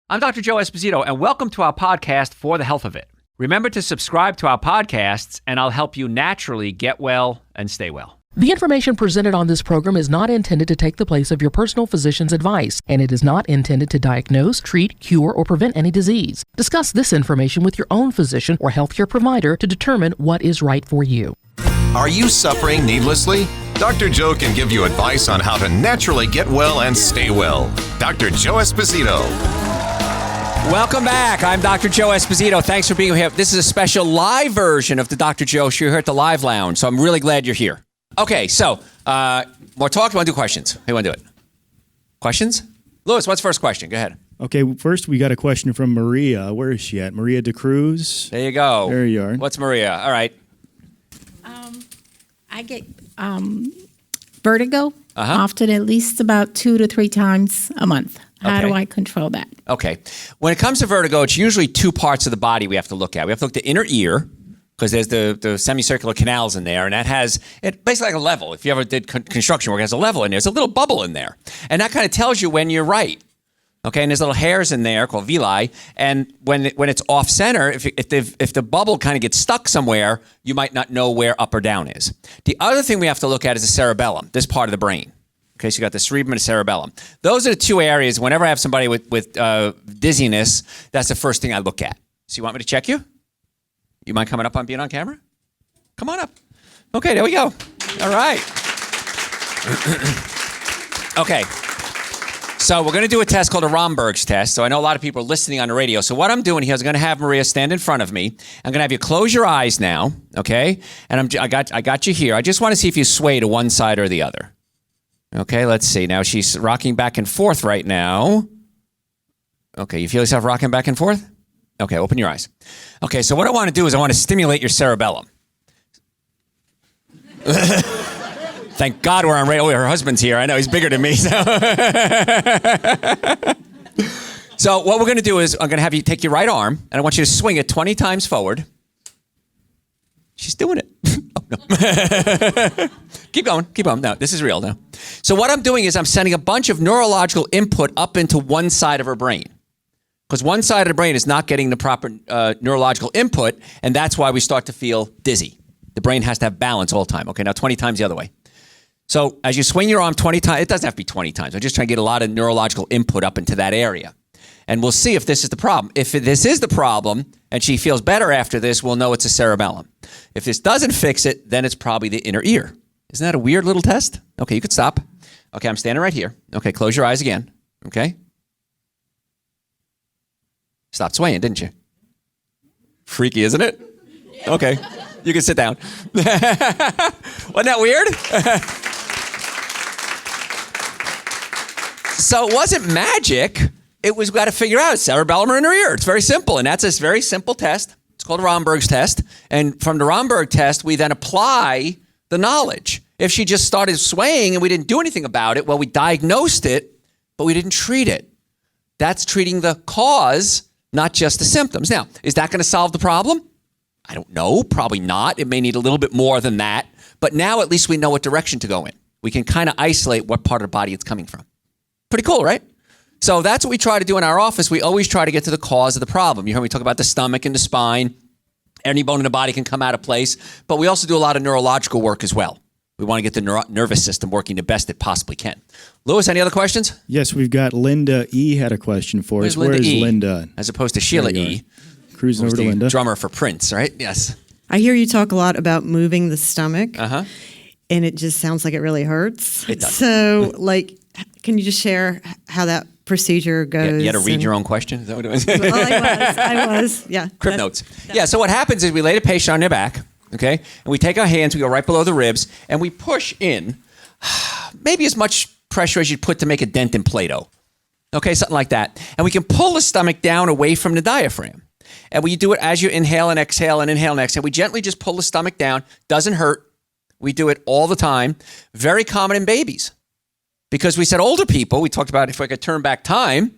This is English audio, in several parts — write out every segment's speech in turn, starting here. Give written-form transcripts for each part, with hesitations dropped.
I'm Dr. Joe Esposito, and welcome to our podcast, For the Health of It. Remember to subscribe to our podcasts, and I'll help you naturally get well and stay well. The information presented on this program is not intended to take the place of your personal physician's advice, and it is not intended to diagnose, treat, cure, or prevent any disease. Discuss this information with your own physician or healthcare provider to determine what is right for you. Are you suffering needlessly? Dr. Joe can give you advice on how to naturally get well and stay well. Dr. Joe Esposito. Welcome back. I'm Dr. Joe Esposito. Thanks for being here. This is a special live version of the Dr. Joe Show here at the Live Lounge, so I'm really glad you're here. Okay, so more talk. You want to do questions? Who want to do it? Questions? Louis, what's the first question? Go ahead. Okay, first we got a question from Maria. Where is she at? Maria De Cruz. There you go. There you are. What's Maria? All right. I get vertigo often, at least about 2 to 3 times a month. How do I control that? Okay. When it comes to vertigo, it's usually 2 parts of the body we have to look at. We have to look at the inner ear, because there's the semicircular canals in there, and that has it basically like a level. If you ever did construction work, it has a level in there. There's a little bubble in there, and that kind of tells you when you're right. Okay, and there's little hairs in there called villi, and when it's off center, if the bubble kind of gets stuck somewhere, you might not know where up or down is. The other thing we have to look at is the cerebellum, this part of the brain. Okay, so you got the cerebrum and the cerebellum. Those are the 2 areas. Whenever I have somebody with dizziness, that's the first thing I look at. So you want me to check you? You mind coming up on being on camera? Come on up. Okay, there we go. All right. Okay. So we're going to do a test called a Romberg's test. So I know a lot of people are listening on the radio. So what I'm doing here is I'm going to have Maria stand in front of me. I'm going to have you close your eyes now, okay? And I got you here. I just want to see if you sway to one side or the other. Okay, let's see. Now she's rocking back and forth right now. Okay, you feel yourself rocking back and forth? Okay, open your eyes. Okay, so what I want to do is I want to stimulate your cerebellum. Thank God we're on radio. Oh, her husband's here. I know he's bigger than me. So what we're going to do is I'm going to have you take your right arm, and I want you to swing it 20 times forward. She's doing it. Oh, no. Keep going. No, this is real now. So what I'm doing is I'm sending a bunch of neurological input up into one side of her brain. Because one side of the brain is not getting the proper neurological input, and that's why we start to feel dizzy. The brain has to have balance all the time. Okay, now 20 times the other way. So as you swing your arm 20 times, it doesn't have to be 20 times. I'm just trying to get a lot of neurological input up into that area. And we'll see if this is the problem. If this is the problem, and she feels better after this, we'll know it's a cerebellum. If this doesn't fix it, then it's probably the inner ear. Isn't that a weird little test? Okay, you could stop. Okay, I'm standing right here. Okay, close your eyes again. Okay. Stopped swaying, didn't you? Freaky, isn't it? Okay, you can sit down. Wasn't that weird? So it wasn't magic. It was got to figure out cerebellum or inner ear. It's very simple, and that's a very simple test. It's called a Romberg's test. And from the Romberg test, we then apply the knowledge. If she just started swaying and we didn't do anything about it, well, we diagnosed it, but we didn't treat it. That's treating the cause, not just the symptoms. Now, is that going to solve the problem? I don't know. Probably not. It may need a little bit more than that. But now at least we know what direction to go in. We can kind of isolate what part of the body it's coming from. Pretty cool, right? So that's what we try to do in our office. We always try to get to the cause of the problem. You heard me talk about the stomach and the spine. Any bone in the body can come out of place. But we also do a lot of neurological work as well. We want to get the nervous system working the best it possibly can. Louis, any other questions? Yes, we've got Linda E. had a question for us. Where is Linda? As opposed to Sheila E. Cruising over to Linda. Drummer for Prince, right? Yes. I hear you talk a lot about moving the stomach. Uh-huh. And it just sounds like it really hurts. It does. So, can you just share how that procedure goes? Yeah, you had to read your own question? Is that what it was? Well, I was. Yeah. Crib notes. Yeah, so what happens is we lay the patient on their back, okay? And we take our hands, we go right below the ribs, and we push in maybe as much pressure as you'd put to make a dent in Play-Doh. Okay, something like that. And we can pull the stomach down away from the diaphragm. And we do it as you inhale and exhale and inhale and exhale. We gently just pull the stomach down. Doesn't hurt. We do it all the time. Very common in babies. Because we said older people, we talked about if I could turn back time,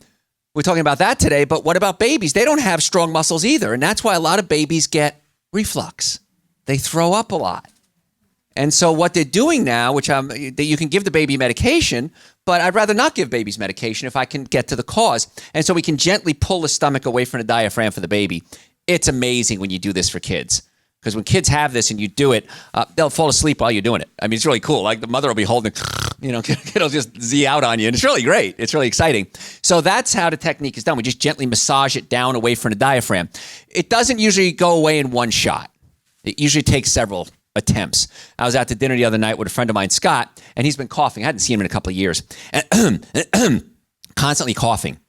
we're talking about that today, but what about babies? They don't have strong muscles either, and that's why a lot of babies get reflux. They throw up a lot. And so what they're doing now, that you can give the baby medication, but I'd rather not give babies medication if I can get to the cause. And so we can gently pull the stomach away from the diaphragm for the baby. It's amazing when you do this for kids. Because when kids have this and you do it, they'll fall asleep while you're doing it. I mean, it's really cool. Like the mother will be holding, it'll just Z out on you. And it's really great. It's really exciting. So that's how the technique is done. We just gently massage it down away from the diaphragm. It doesn't usually go away in one shot. It usually takes several attempts. I was out to dinner the other night with a friend of mine, Scott, and he's been coughing. I hadn't seen him in a couple of years. And constantly coughing.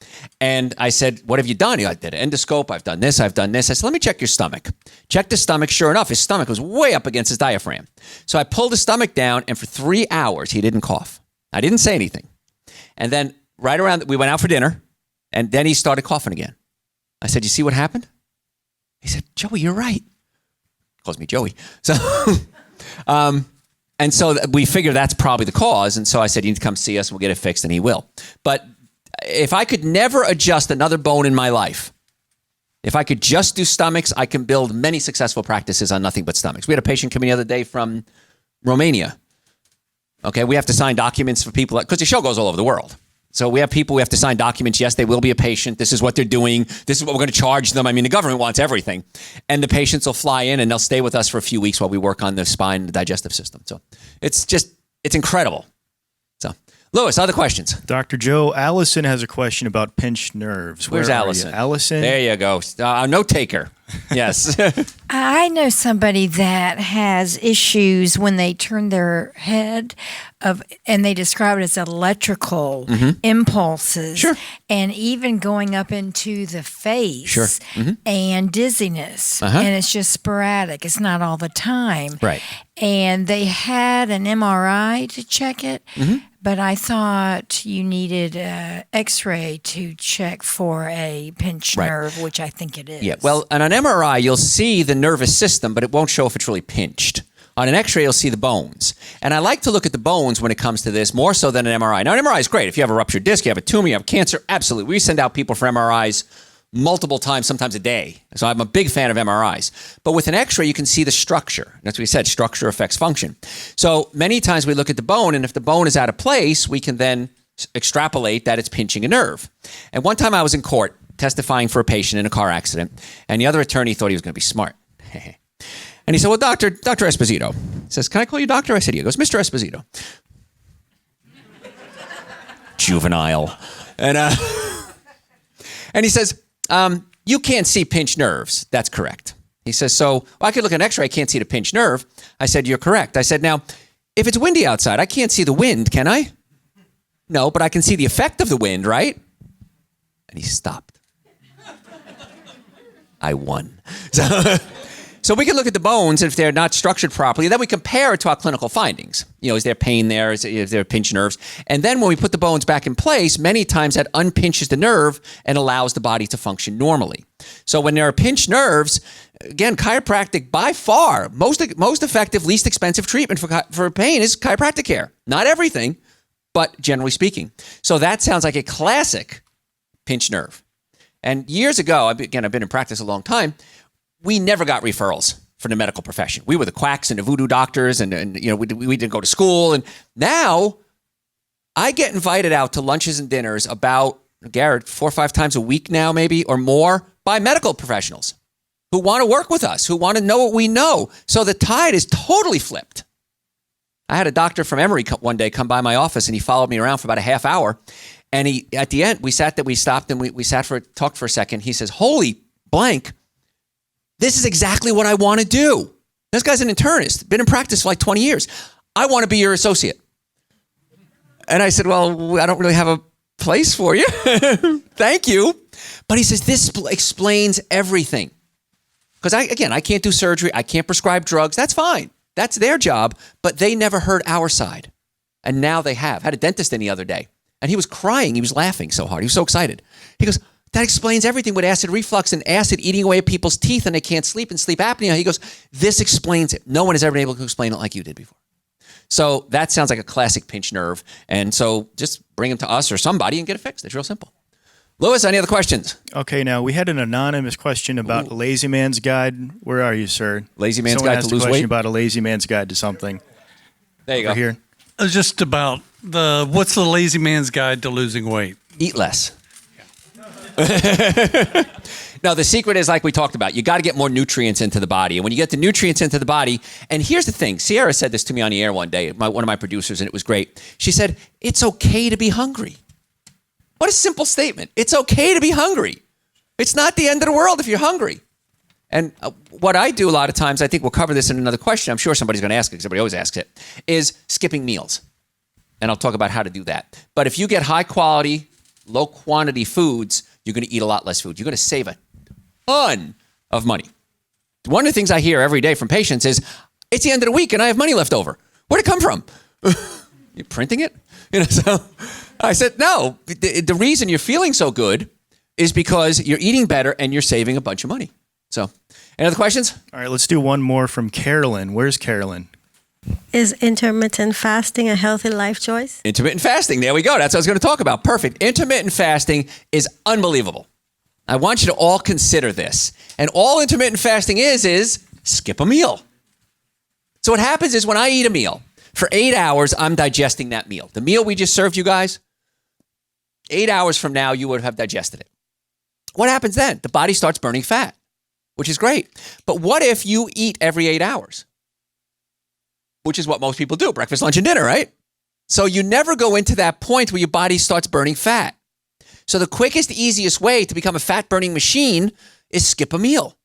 And I said, what have you done? I did an endoscope. I've done this. I said, let me check your stomach. Check the stomach. Sure enough, his stomach was way up against his diaphragm. So I pulled his stomach down, and for 3 hours, he didn't cough. I didn't say anything. And then we went out for dinner, and then he started coughing again. I said, you see what happened? He said, Joey, you're right. Calls me Joey. So, and so we figured that's probably the cause. And so I said, you need to come see us and we'll get it fixed, and he will. But if I could never adjust another bone in my life, if I could just do stomachs, I can build many successful practices on nothing but stomachs. We had a patient come in the other day from Romania. Okay, we have to sign documents for people, because the show goes all over the world. So we have people, we have to sign documents. Yes, they will be a patient. This is what they're doing. This is what we're going to charge them. I mean, the government wants everything. And the patients will fly in and they'll stay with us for a few weeks while we work on the spine and the digestive system. So it's incredible. So, Louis, other questions? Dr. Joe, Allison has a question about pinched nerves. Where's Allison? Allison? There you go. Note taker. Yes. I know somebody that has issues when they turn their head and they describe it as electrical impulses, Sure. and even going up into the face, Sure. and dizziness, and it's just sporadic. It's not all the time. Right. And they had an MRI to check it, but I thought you needed an X-ray to check for a pinched nerve, which I think it is. Yeah. Well, on an MRI, you'll see the nervous system, but it won't show if it's really pinched. On an X-ray, you'll see the bones. And I like to look at the bones when it comes to this more so than an MRI. Now, an MRI is great. If you have a ruptured disc, you have a tumor, you have cancer, absolutely. We send out people for MRIs multiple times, sometimes a day. So I'm a big fan of MRIs. But with an X-ray, you can see the structure. That's what we said, structure affects function. So many times we look at the bone, and if the bone is out of place, we can then extrapolate that it's pinching a nerve. And one time I was in court testifying for a patient in a car accident, and the other attorney thought he was going to be smart. And he said, well, Dr. Esposito. He says, can I call you doctor? I said, he goes, Mr. Esposito. Juvenile. And he says, you can't see pinched nerves. That's correct. He says, so I could look at an X-ray, I can't see the pinched nerve. I said, you're correct. I said, now, if it's windy outside, I can't see the wind, can I? No, but I can see the effect of the wind, right? And he stopped. I won. So we can look at the bones, and if they're not structured properly, then we compare it to our clinical findings. Is there pain there? Is there pinched nerves? And then when we put the bones back in place, many times that unpinches the nerve and allows the body to function normally. So when there are pinched nerves, again, chiropractic by far, most effective, least expensive treatment for pain is chiropractic care. Not everything, but generally speaking. So that sounds like a classic pinched nerve. And years ago, again, I've been in practice a long time, we never got referrals for the medical profession. We were the quacks and the voodoo doctors, and we didn't go to school. And now I get invited out to lunches and dinners about, Garrett, 4 or 5 times a week now, maybe, or more, by medical professionals who want to work with us, who want to know what we know. So the tide is totally flipped. I had a doctor from Emory one day come by my office, and he followed me around for about a half hour. And at the end, we stopped and we talked for a second. He says, holy blank, this is exactly what I want to do. This guy's an internist, been in practice for like 20 years. I want to be your associate. And I said, well, I don't really have a place for you. Thank you. But he says, this explains everything. Because I can't do surgery. I can't prescribe drugs. That's fine. That's their job. But they never heard our side. And now they have. Had a dentist in the other day. And he was crying. He was laughing so hard. He was so excited. He goes, that explains everything with acid reflux and acid eating away at people's teeth and they can't sleep and sleep apnea. He goes, this explains it. No one has ever been able to explain it like you did before. So that sounds like a classic pinched nerve. And so just bring them to us or somebody and get it fixed. It's real simple. Louis, any other questions? Okay, now we had an anonymous question about a lazy man's guide. Where are you, sir? Lazy man's Someone guide asked to lose a question weight? about a lazy man's guide to something. There you go. Here. It's just about what's the lazy man's guide to losing weight? Eat less. No, the secret is like we talked about. You got to get more nutrients into the body. And when you get the nutrients into the body, and here's the thing. Sierra said this to me on the air one day, one of my producers, and it was great. She said, it's okay to be hungry. What a simple statement. It's okay to be hungry. It's not the end of the world if you're hungry. And what I do a lot of times, I think we'll cover this in another question. I'm sure somebody's going to ask it because everybody always asks it, is skipping meals. And I'll talk about how to do that. But if you get high quality, low quantity foods, you're going to eat a lot less food. You're going to save a ton of money. One of the things I hear every day from patients is, it's the end of the week and I have money left over. Where'd it come from? You printing it? So I said, no, the reason you're feeling so good is because you're eating better and you're saving a bunch of money. So, any other questions? All right, let's do one more from Carolyn. Where's Carolyn? Is intermittent fasting a healthy life choice? Intermittent fasting. There we go. That's what I was going to talk about. Perfect. Intermittent fasting is unbelievable. I want you to all consider this. And all intermittent fasting is skip a meal. So what happens is when I eat a meal, for 8 hours, I'm digesting that meal. The meal we just served you guys, 8 hours from now, you would have digested it. What happens then? The body starts burning fat, which is great. But what if you eat every 8 hours? Which is what most people do, breakfast, lunch, and dinner, right? So you never go into that point where your body starts burning fat. So the quickest, easiest way to become a fat-burning machine is skip a meal.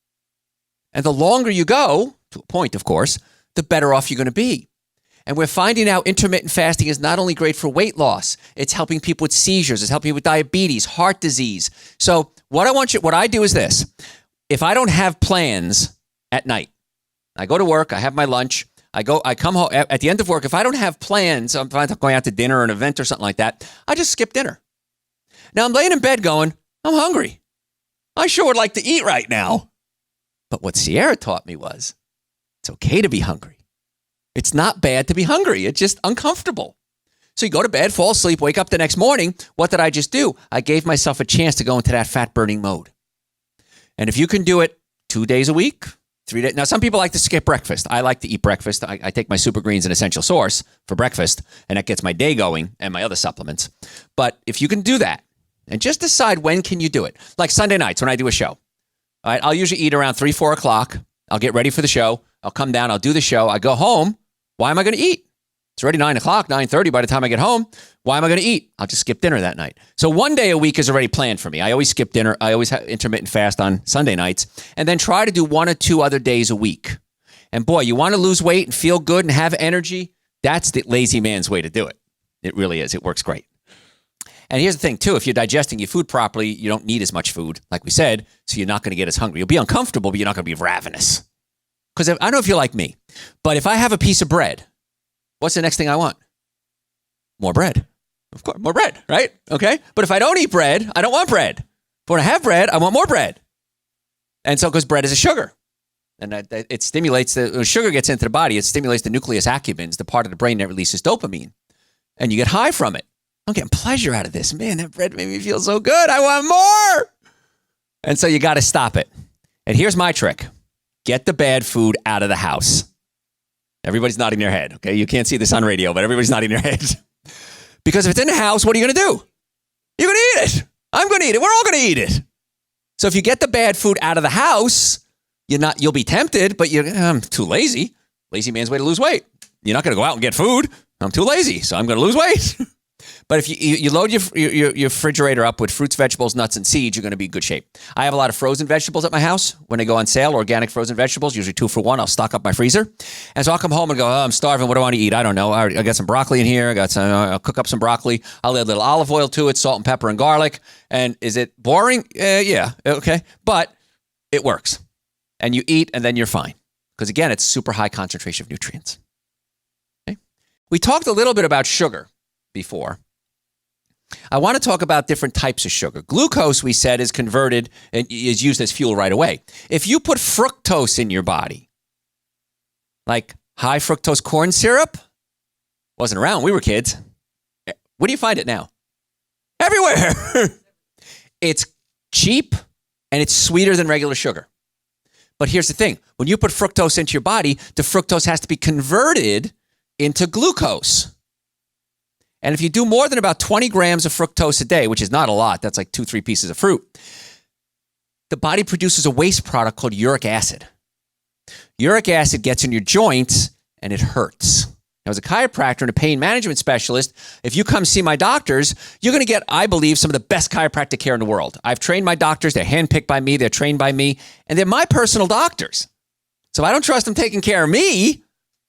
And the longer you go, to a point, of course, the better off you're going to be. And we're finding out intermittent fasting is not only great for weight loss, it's helping people with seizures, it's helping people with diabetes, heart disease. So what I do is this. If I don't have plans at night, I go to work, I have my lunch, I come home at the end of work. If I don't have plans, I'm going out to dinner or an event or something like that, I just skip dinner. Now I'm laying in bed going, I'm hungry. I sure would like to eat right now. But what Sierra taught me was, it's okay to be hungry. It's not bad to be hungry. It's just uncomfortable. So you go to bed, fall asleep, wake up the next morning. What did I just do? I gave myself a chance to go into that fat burning mode. And if you can do it 2 days a week, 3 days. Now, some people like to skip breakfast. I like to eat breakfast. I take my Super Greens and Essential Source for breakfast, and that gets my day going and my other supplements. But if you can do that, and just decide when can you do it. Like Sunday nights when I do a show. All right, I'll usually eat around 3, 4 o'clock. I'll get ready for the show. I'll come down. I'll do the show. I go home. Why am I going to eat? It's already 9 o'clock, 9:30 by the time I get home. Why am I going to eat? I'll just skip dinner that night. So 1 day a week is already planned for me. I always skip dinner. I always have intermittent fast on Sunday nights. And then try to do 1 or 2 other days a week. And boy, you want to lose weight and feel good and have energy? That's the lazy man's way to do it. It really is. It works great. And here's the thing, too. If you're digesting your food properly, you don't need as much food, like we said, so you're not going to get as hungry. You'll be uncomfortable, but you're not going to be ravenous. Because I don't know if you're like me, but if I have a piece of bread, what's the next thing I want? More bread. Of course, more bread, right? Okay? But if I don't eat bread, I don't want bread. But when I have bread, I want more bread. And so, because bread is a sugar. And it stimulates, when sugar gets into the body, it stimulates the nucleus accumbens, the part of the brain that releases dopamine. And you get high from it. I'm getting pleasure out of this. Man, that bread made me feel so good. I want more. And so you got to stop it. And here's my trick. Get the bad food out of the house. Everybody's nodding their head, okay? You can't see this on radio, but everybody's nodding their heads. Because if it's in the house, what are you going to do? You're going to eat it. I'm going to eat it. We're all going to eat it. So if you get the bad food out of the house, you'll be tempted, but I'm too lazy. Lazy man's way to lose weight. You're not going to go out and get food. I'm too lazy, so I'm going to lose weight. But if you load your refrigerator up with fruits, vegetables, nuts, and seeds, you're going to be in good shape. I have a lot of frozen vegetables at my house. When they go on sale, organic frozen vegetables, usually 2 for $1. I'll stock up my freezer. And so I'll come home and go, I'm starving. What do I want to eat? I don't know. I got some broccoli in here. I'll cook up some broccoli. I'll add a little olive oil to it, salt and pepper and garlic. And is it boring? Yeah. Okay. But it works. And you eat and then you're fine. Because again, it's super high concentration of nutrients. Okay? We talked a little bit about sugar before. I want to talk about different types of sugar. Glucose, we said, is converted and is used as fuel right away. If you put fructose in your body, like high fructose corn syrup, wasn't around when we were kids. Where do you find it now? Everywhere. It's cheap and it's sweeter than regular sugar. But here's the thing. When you put fructose into your body, the fructose has to be converted into glucose. And if you do more than about 20 grams of fructose a day, which is not a lot, that's like 2-3 pieces of fruit, the body produces a waste product called uric acid. Uric acid gets in your joints and it hurts. Now, as a chiropractor and a pain management specialist, if you come see my doctors, you're going to get, I believe, some of the best chiropractic care in the world. I've trained my doctors. They're handpicked by me. They're trained by me. And they're my personal doctors. So I don't trust them taking care of me.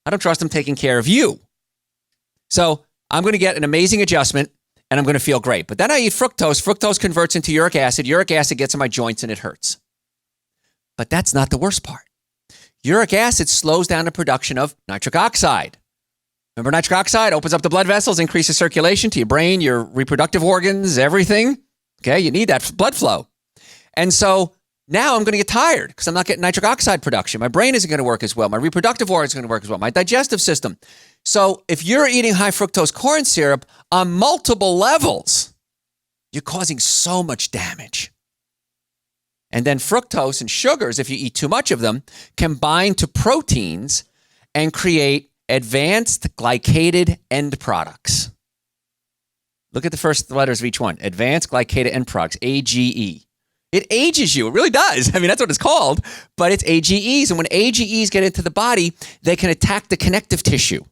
I don't trust them taking care of you. So I'm going to get an amazing adjustment and I'm going to feel great. But then I eat fructose. Fructose converts into uric acid. Uric acid gets in my joints and it hurts. But that's not the worst part. Uric acid slows down the production of nitric oxide. Remember nitric oxide opens up the blood vessels, increases circulation to your brain, your reproductive organs, everything. Okay, you need that blood flow. And so now I'm going to get tired because I'm not getting nitric oxide production. My brain isn't going to work as well. My reproductive organs are going to work as well. My digestive system. So if you're eating high fructose corn syrup on multiple levels, you're causing so much damage. And then fructose and sugars, if you eat too much of them, can bind to proteins and create advanced glycated end products. Look at the first letters of each one. Advanced glycated end products, AGE. It ages you. It really does. I mean, that's what it's called. But it's AGEs. And when AGEs get into the body, they can attack the connective tissue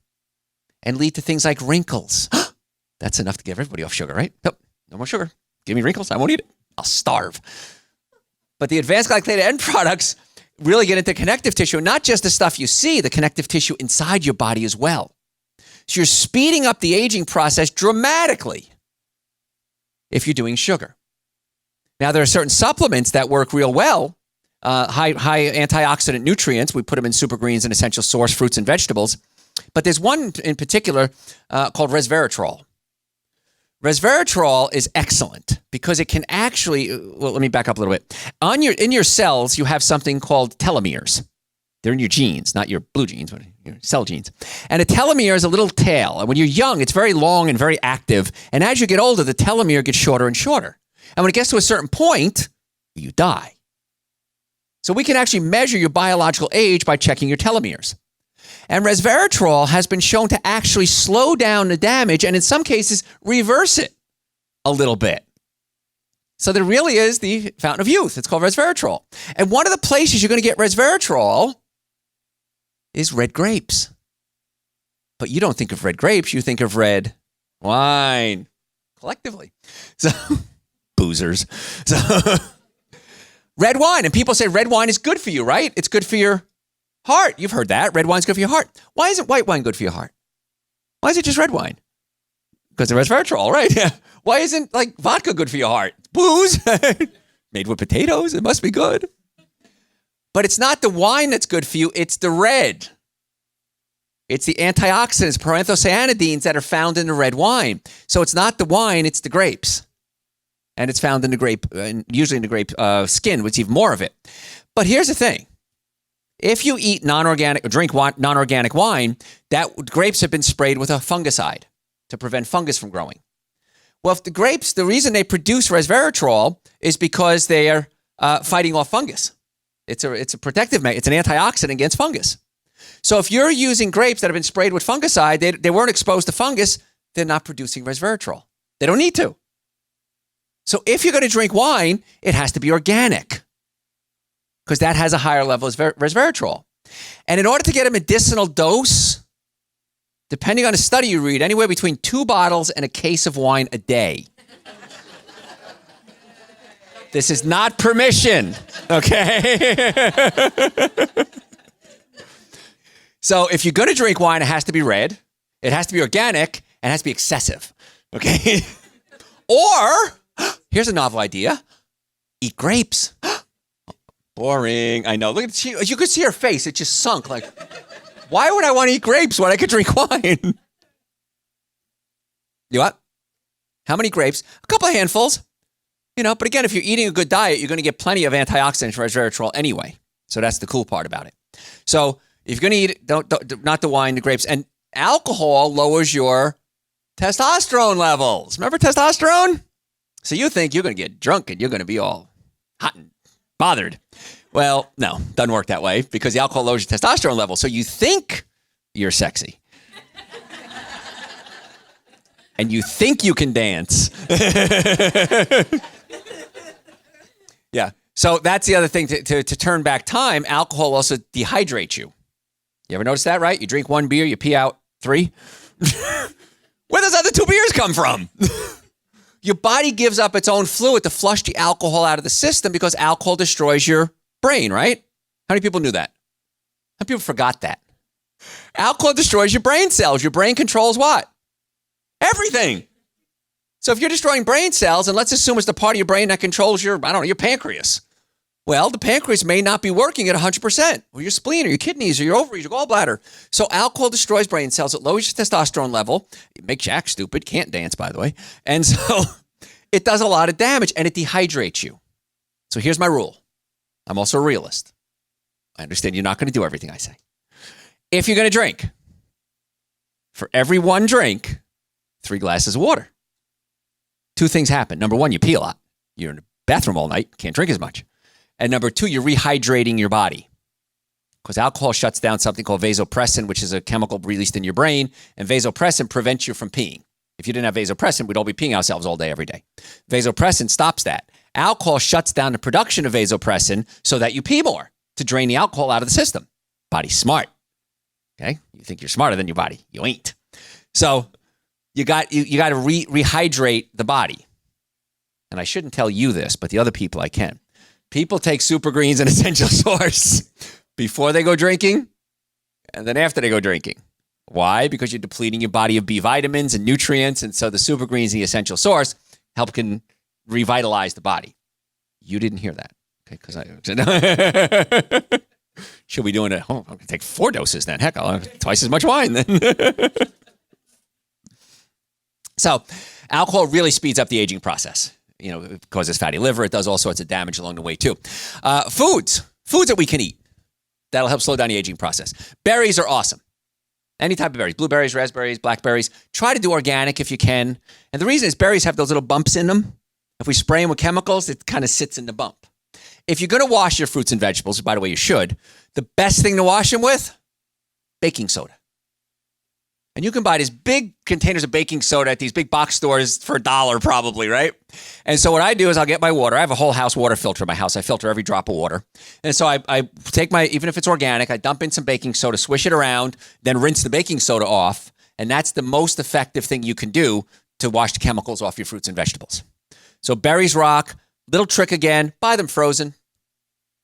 and lead to things like wrinkles. That's enough to get everybody off sugar, right? Nope. No more sugar. Give me wrinkles. I won't eat it. I'll starve. But the advanced glycated end products really get into connective tissue, not just the stuff you see, the connective tissue inside your body as well. So you're speeding up the aging process dramatically if you're doing sugar. Now, there are certain supplements that work real well, high antioxidant nutrients. We put them in super greens and essential source fruits and vegetables. But there's one in particular called resveratrol. Resveratrol is excellent because it can actually, well, let me back up a little bit. In your cells, you have something called telomeres. They're in your genes, not your blue genes, but your cell genes. And a telomere is a little tail. And when you're young, it's very long and very active. And as you get older, the telomere gets shorter and shorter. And when it gets to a certain point, you die. So we can actually measure your biological age by checking your telomeres. And resveratrol has been shown to actually slow down the damage and in some cases reverse it a little bit. So there really is the fountain of youth. It's called resveratrol. And one of the places you're going to get resveratrol is red grapes. But you don't think of red grapes, you think of red wine collectively. So boozers. So red wine. And people say red wine is good for you, right? It's good for your heart. You've heard that. Red wine's good for your heart. Why isn't white wine good for your heart? Why is it just red wine? Because of resveratrol, right? Yeah. Why isn't like vodka good for your heart? Booze made with potatoes. It must be good. But it's not the wine that's good for you. It's the red. It's the antioxidants, proanthocyanidins that are found in the red wine. So it's not the wine, it's the grapes. And it's found in the grape, usually in the grape skin, which is even more of it. But here's the thing. If you eat drink non-organic wine, that grapes have been sprayed with a fungicide to prevent fungus from growing. Well, if the grapes, the reason they produce resveratrol is because they are fighting off fungus. It's a protective, it's an antioxidant against fungus. So if you're using grapes that have been sprayed with fungicide, they weren't exposed to fungus, they're not producing resveratrol. They don't need to. So if you're going to drink wine, it has to be organic because that has a higher level of resveratrol. And in order to get a medicinal dose, depending on the study you read, anywhere between 2 bottles and a case of wine a day. This is not permission, okay? So if you're going to drink wine, it has to be red, it has to be organic, and it has to be excessive, okay? Or, here's a novel idea, eat grapes. Boring, I know. Look at you could see her face, it just sunk like, why would I want to eat grapes when I could drink wine? You what? How many grapes? A couple of handfuls. But again, if you're eating a good diet, you're going to get plenty of antioxidants from resveratrol anyway. So that's the cool part about it. So if you're going to eat it, don't not the wine, the grapes. And alcohol lowers your testosterone levels. Remember testosterone? So you think you're going to get drunk and you're going to be all hot and bothered. Well, no, doesn't work that way because the alcohol lowers your testosterone level. So you think you're sexy. and you think you can dance. Yeah. So that's the other thing. To turn back time, alcohol also dehydrates you. You ever notice that, right? You drink 1 beer, you pee out 3. Where those other 2 beers come from? Your body gives up its own fluid to flush the alcohol out of the system because alcohol destroys your brain, right? How many people knew that? How many people forgot that? Alcohol destroys your brain cells. Your brain controls what? Everything. So if you're destroying brain cells, and let's assume it's the part of your brain that controls your pancreas. Well, the pancreas may not be working at 100%, or your spleen, or your kidneys, or your ovaries, your gallbladder. So alcohol destroys brain cells. It lowers your testosterone level. It makes you act stupid. Can't dance, by the way. And so it does a lot of damage, and it dehydrates you. So here's my rule. I'm also a realist. I understand you're not going to do everything I say. If you're going to drink, for every 1 drink, 3 glasses of water. 2 things happen. Number 1, you pee a lot. You're in the bathroom all night. Can't drink as much. And number 2, you're rehydrating your body because alcohol shuts down something called vasopressin, which is a chemical released in your brain. And vasopressin prevents you from peeing. If you didn't have vasopressin, we'd all be peeing ourselves all day, every day. Vasopressin stops that. Alcohol shuts down the production of vasopressin so that you pee more to drain the alcohol out of the system. Body's smart. Okay? You think you're smarter than your body. You ain't. So you got to rehydrate the body. And I shouldn't tell you this, but the other people I can. People take super greens and essential source before they go drinking and then after they go drinking. Why? Because you're depleting your body of B vitamins and nutrients. And so the super greens and the essential source can revitalize the body. You didn't hear that. Okay, because I should be doing it. Oh, I'm going to take 4 doses then. Heck, I'll have twice as much wine then. So alcohol really speeds up the aging process. It causes fatty liver. It does all sorts of damage along the way too. Foods that we can eat. That'll help slow down the aging process. Berries are awesome. Any type of berries, blueberries, raspberries, blackberries. Try to do organic if you can. And the reason is berries have those little bumps in them. If we spray them with chemicals, it kind of sits in the bump. If you're going to wash your fruits and vegetables, by the way, you should, the best thing to wash them with, baking soda. And you can buy these big containers of baking soda at these big box stores for $1 probably, right? And so what I do is I'll get my water. I have a whole house water filter in my house. I filter every drop of water. And so I take even if it's organic, I dump in some baking soda, swish it around, then rinse the baking soda off. And that's the most effective thing you can do to wash the chemicals off your fruits and vegetables. So berries rock. Little trick again, buy them frozen.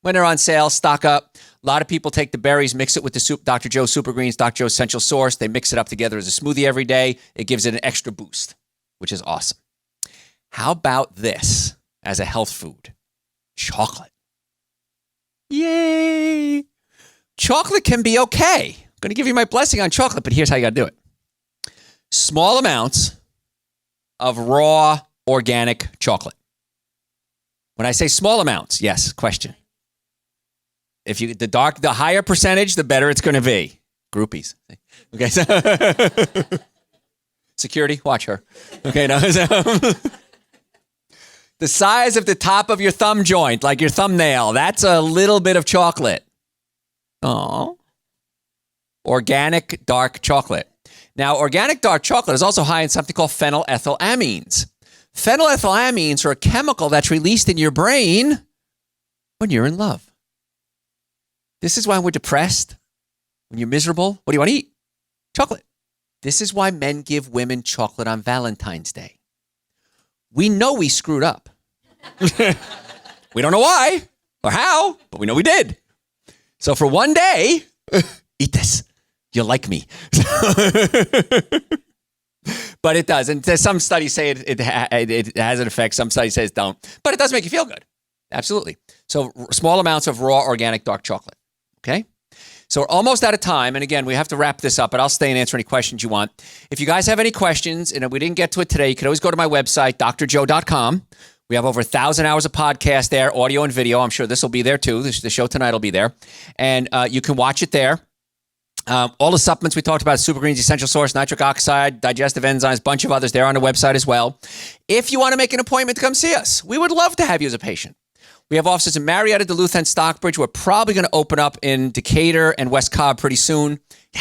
When they're on sale, stock up. A lot of people take the berries, mix it with the Dr. Joe Super Greens, Dr. Joe Essential Source. They mix it up together as a smoothie every day. It gives it an extra boost, which is awesome. How about this as a health food? Chocolate. Yay! Chocolate can be okay. I'm going to give you my blessing on chocolate, but here's how you got to do it. Small amounts of raw organic chocolate. When I say small amounts, yes, question. If the higher percentage, the better it's going to be. Groupies. Okay. So security, watch her. Okay. No. The size of the top of your thumb joint, like your thumbnail, that's a little bit of chocolate. Oh. Organic dark chocolate. Now, organic dark chocolate is also high in something called phenylethylamines. Phenylethylamines are a chemical that's released in your brain when you're in love. This is why we're depressed, when you're miserable. What do you want to eat? Chocolate. This is why men give women chocolate on Valentine's Day. We know we screwed up. We don't know why or how, but we know we did. So for one day, eat this. You'll like me. But it does. And some studies say it has an effect. Some studies say it don't. But it does make you feel good. Absolutely. So small amounts of raw organic dark chocolate. Okay? So we're almost out of time. And again, we have to wrap this up, but I'll stay and answer any questions you want. If you guys have any questions, and we didn't get to it today, you can always go to my website, drjoe.com. We have over 1,000 hours of podcast there, audio and video. I'm sure this will be there too. The show tonight will be there. And you can watch it there. All the supplements we talked about, Super Greens, Essential Source, Nitric Oxide, Digestive Enzymes, bunch of others, they're on the website as well. If you want to make an appointment to come see us, we would love to have you as a patient. We have offices in Marietta, Duluth, and Stockbridge. We're probably going to open up in Decatur and West Cobb pretty soon. Yeah.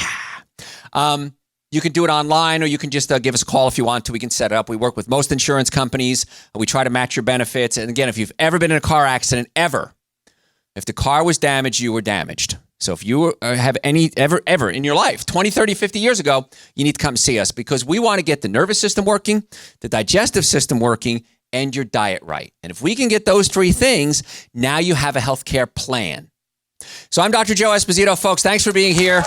You can do it online, or you can just give us a call if you want to. We can set it up. We work with most insurance companies. We try to match your benefits. And again, if you've ever been in a car accident, if the car was damaged, you were damaged. So if you have any ever in your life, 20, 30, 50 years ago, you need to come see us because we want to get the nervous system working, the digestive system working, and your diet right. And if we can get those three things, now you have a healthcare plan. So I'm Dr. Joe Esposito, folks. Thanks for being here.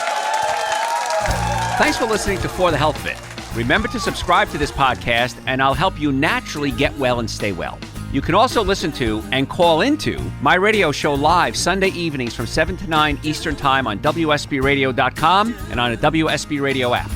Thanks for listening to For the Health of It. Remember to subscribe to this podcast, and I'll help you naturally get well and stay well. You can also listen to and call into my radio show live Sunday evenings from 7 to 9 Eastern Time on WSBRadio.com and on a WSB Radio app.